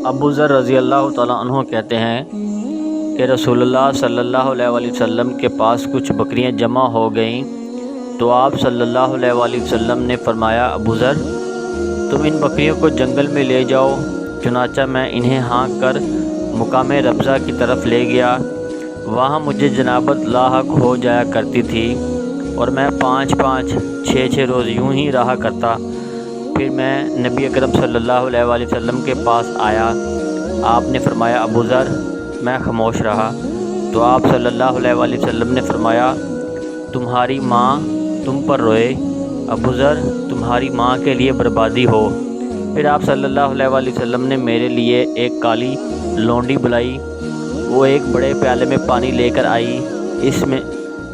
ابو ذر رضی اللہ تعالیٰ عنہ کہتے ہیں کہ رسول اللہ صلی اللہ علیہ وآلہ وسلم کے پاس کچھ بکریاں جمع ہو گئیں تو آپ صلی اللہ علیہ وآلہ وسلم نے فرمایا، ابو ذر تم ان بکریوں کو جنگل میں لے جاؤ۔ چنانچہ میں انہیں ہانک کر مقام ربضہ کی طرف لے گیا۔ وہاں مجھے جنابت لاحق ہو جایا کرتی تھی اور میں 5 6 روز یوں ہی رہا کرتا۔ پھر میں نبی اکرم صلی اللہ علیہ وآلہ وسلم کے پاس آیا۔ آپ نے فرمایا، ابو ذر میں خاموش رہا تو آپ صلی اللہ علیہ وآلہ وسلم نے فرمایا، تمہاری ماں تم پر روئے، ابو ذر تمہاری ماں کے لیے بربادی ہو۔ پھر آپ صلی اللہ علیہ وآلہ وسلم نے میرے لیے ایک کالی لونڈی بلائی۔ وہ ایک بڑے پیالے میں پانی لے کر آئی۔ اس میں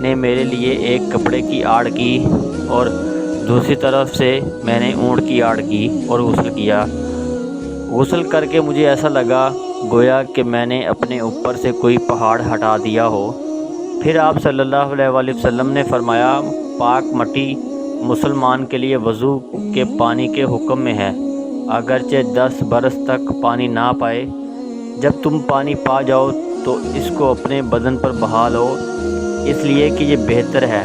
نے میرے لیے ایک کپڑے کی آڑ کی اور دوسری طرف سے میں نے اونٹ کی آڑ کی اور غسل کیا۔ غسل کر کے مجھے ایسا لگا گویا کہ میں نے اپنے اوپر سے کوئی پہاڑ ہٹا دیا ہو۔ پھر آپ صلی اللہ علیہ وآلہ وسلم نے فرمایا، پاک مٹی مسلمان کے لیے وضو کے پانی کے حکم میں ہے، اگرچہ 10 برس تک پانی نہ پائے۔ جب تم پانی پا جاؤ تو اس کو اپنے بدن پر بہا لو، اس لیے کہ یہ بہتر ہے۔